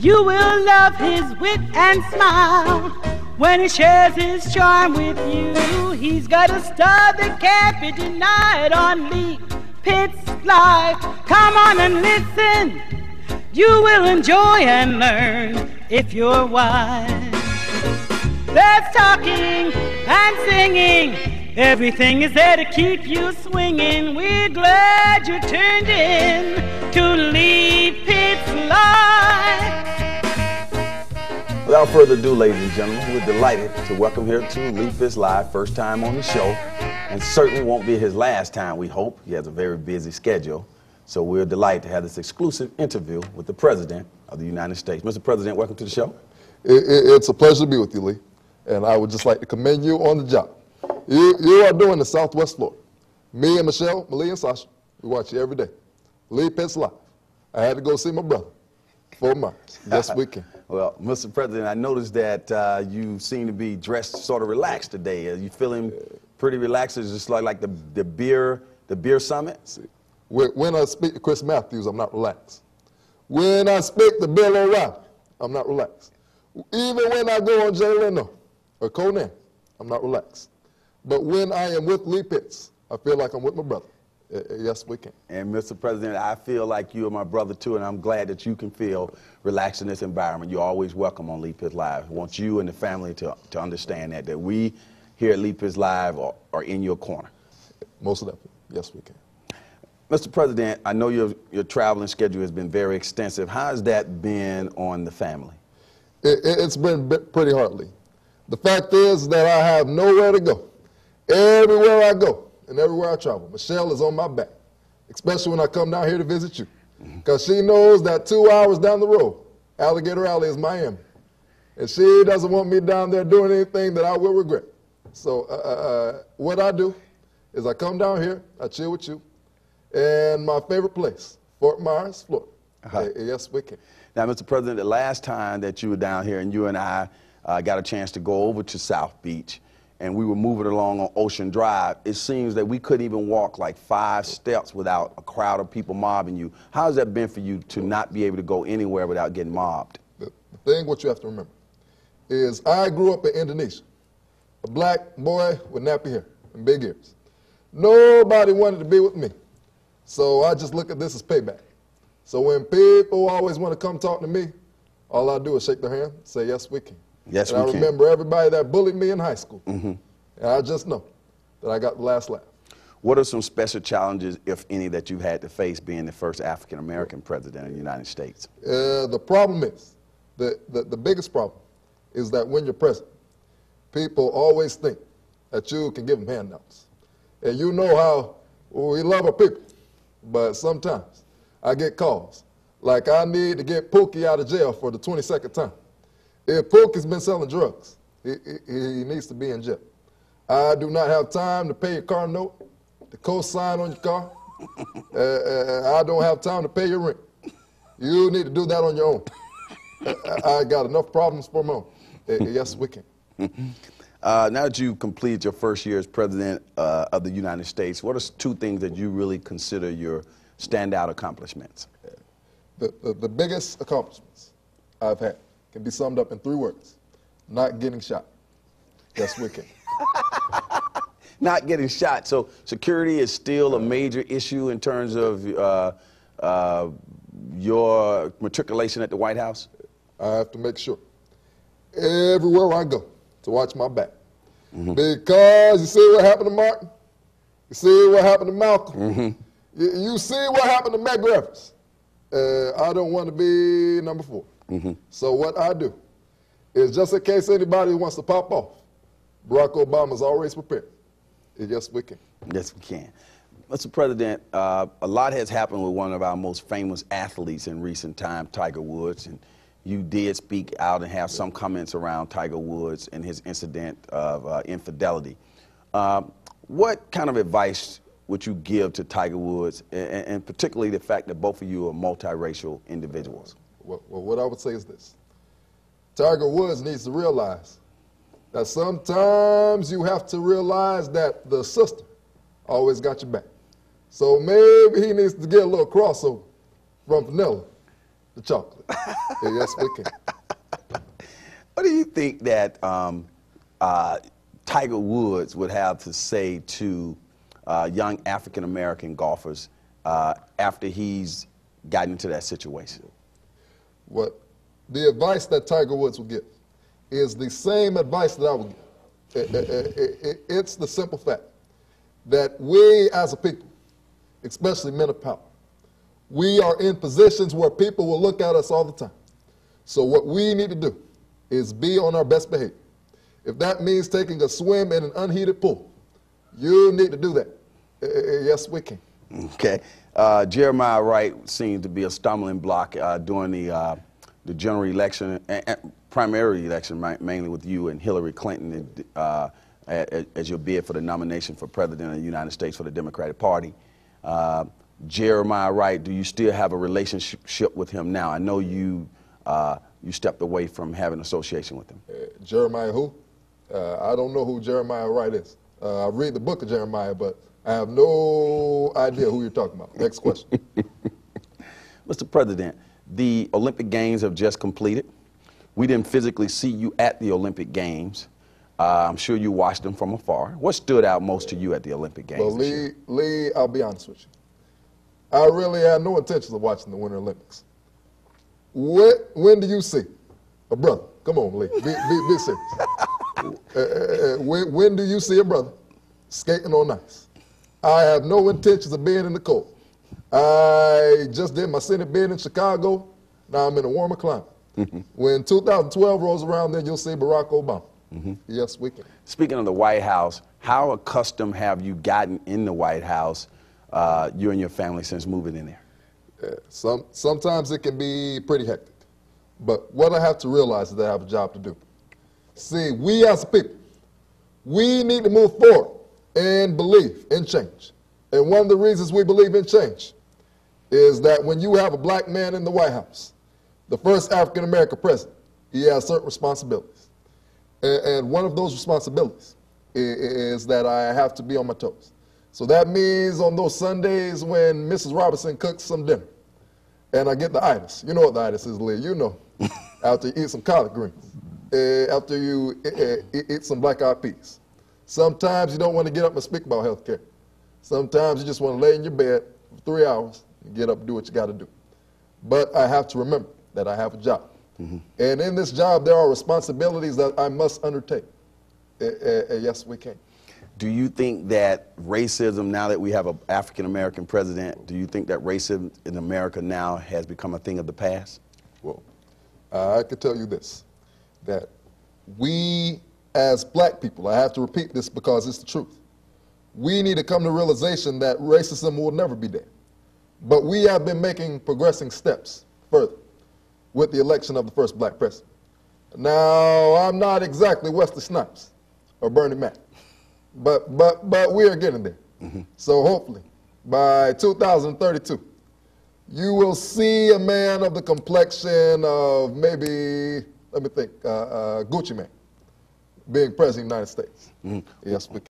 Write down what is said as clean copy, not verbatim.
You will love his wit and smile when he shares his charm with you. He's got a star that can't be denied on Pitts Live. Come on and listen. You will enjoy and learn if you're wise. There's talking and singing. Everything is there to keep you swinging. We're glad you turned in to Pitts Live. Without further ado, ladies and gentlemen, we're delighted to welcome here to Pitts Live, first time on the show, and certainly won't be his last time, we hope. He has a very busy schedule, so we're delighted to have this exclusive interview with the President of the United States. Mr. President, welcome to the show. It's a pleasure to be with you, Lee, and I would just like to commend you on the job. You are doing the Southwest Florida. Me and Michelle, Malia, and Sasha, we watch you every day. Pitts Live. I had to go see my brother, Fort Myers. Yes, we can. Well, Mr. President, I noticed that you seem to be dressed sort of relaxed today. Are you feeling pretty relaxed? It's just like the beer summit? See, when I speak to Chris Matthews, I'm not relaxed. When I speak to Bill O'Reilly, I'm not relaxed. Even when I go on Jay Leno or Conan, I'm not relaxed. But when I am with Lee Pitts, I feel like I'm with my brother. Yes, we can. And Mr. President, I feel like you are my brother too, and I'm glad that you can feel relaxed in this environment. You're always welcome on Pitts Live. I want you and the family to understand that we here at Pitts Live are in your corner. Most of that. Yes, we can. Mr. President, I know your traveling schedule has been very extensive. How has that been on the family? It's been pretty hard, Lee. The fact is that I have nowhere to go. Everywhere I go and everywhere I travel, Michelle is on my back, especially when I come down here to visit you, because she knows that 2 hours down the road, Alligator Alley is Miami, and she doesn't want me down there doing anything that I will regret. So what I do is I come down here, I chill with you, and my favorite place, Fort Myers, Florida. Yes, we can. Now, Mr. President, the last time that you were down here and you and I got a chance to go over to South Beach, and we were moving along on Ocean Drive, it seems that we couldn't even walk like 5 steps without a crowd of people mobbing you. How has that been for you to not be able to go anywhere without getting mobbed? The thing what you have to remember is I grew up in Indonesia, a black boy with nappy hair and big ears. Nobody wanted to be with me, so I just look at this as payback. So when people always want to come talk to me, all I do is shake their hand, say, yes, we can. Yes, and we can. I remember everybody that bullied me in high school. And I just know that I got the last laugh. What are some special challenges, if any, that you had to face being the first African-American president of the United States? The problem is, the biggest problem is that when you're president, people always think that you can give them handouts. And you know how we love our people, but sometimes I get calls like I need to get Pookie out of jail for the 22nd time. If Pookie's been selling drugs, he needs to be in jail. I do not have time to pay your car note, to co-sign on your car. I don't have time to pay your rent. You need to do that on your own. I got enough problems for my own. Yes, we can. Now that you completed your first year as president of the United States, what are 2 things that you really consider your standout accomplishments? The biggest accomplishments I've had can be summed up in 3 words: not getting shot. Yes, we can. Not getting shot. So security is still a major issue in terms of your matriculation at the White House? I have to make sure everywhere I go to watch my back. Because you see what happened to Martin? You see what happened to Malcolm? You see what happened to Meg Rivers? I don't want to be number 4. So what I do is, just in case anybody wants to pop off, Barack Obama's always prepared. Yes, we can. Yes, we can. Mr. President, a lot has happened with one of our most famous athletes in recent time, Tiger Woods, and you did speak out and have some comments around Tiger Woods and his incident of infidelity. What kind of advice would you give to Tiger Woods, and particularly the fact that both of you are multiracial individuals? Well, what I would say is this. Tiger Woods needs to realize that sometimes you have to realize that the sister always got your back. So maybe he needs to get a little crossover from vanilla the chocolate. Yes, we can. What do you think that Tiger Woods would have to say to young African-American golfers after he's gotten into that situation? What the advice that Tiger Woods will give is the same advice that I would give. It's the simple fact that we as a people, especially men of power, we are in positions where people will look at us all the time. So what we need to do is be on our best behavior. If that means taking a swim in an unheated pool, you need to do that. Yes, we can. Okay. Jeremiah Wright seemed to be a stumbling block during the general election, primary election, mainly with you and Hillary Clinton as your bid for the nomination for President of the United States for the Democratic Party. Jeremiah Wright, do you still have a relationship with him now? I know you stepped away from having association with him. Jeremiah who? I don't know who Jeremiah Wright is. I read the book of Jeremiah, but I have no idea who you're talking about. Next question. Mr. President, the Olympic Games have just completed. We didn't physically see you at the Olympic Games. I'm sure you watched them from afar. What stood out most to you at the Olympic Games? Well, Lee, I'll be honest with you. I really had no intentions of watching the Winter Olympics. When do you see a brother? Come on, Lee, be serious. When do you see a brother skating on ice? I have no intentions of being in the cold. I just did my Senate bid in Chicago. Now I'm in a warmer climate. When 2012 rolls around, then you'll see Barack Obama. Yes, we can. Speaking of the White House, how accustomed have you gotten in the White House, you and your family, since moving in there? Sometimes it can be pretty hectic. But what I have to realize is that I have a job to do. See, we as a people, we need to move forward and believe in change. And one of the reasons we believe in change is that when you have a black man in the White House, the first African-American president, he has certain responsibilities. And one of those responsibilities is that I have to be on my toes. So that means on those Sundays when Mrs. Robinson cooks some dinner and I get the itis. You know what the itis is, Lee, you know. After you eat some collard greens, after you eat some black-eyed peas. Sometimes you don't want to get up and speak about health care. Sometimes you just want to lay in your bed for 3 hours and get up and do what you got to do. But I have to remember that I have a job. And in this job, there are responsibilities that I must undertake. Yes, we can. Do you think that racism, now that we have an African-American president, do you think that racism in America now has become a thing of the past? Well, I can tell you this, that we as black people, I have to repeat this because it's the truth, we need to come to realization that racism will never be dead. But we have been making progressing steps further with the election of the first black president. Now, I'm not exactly Wesley Snipes or Bernie Mac, but we are getting there. So hopefully, by 2032, you will see a man of the complexion of maybe, let me think, Gucci Mane being president of the United States. Yes, we can.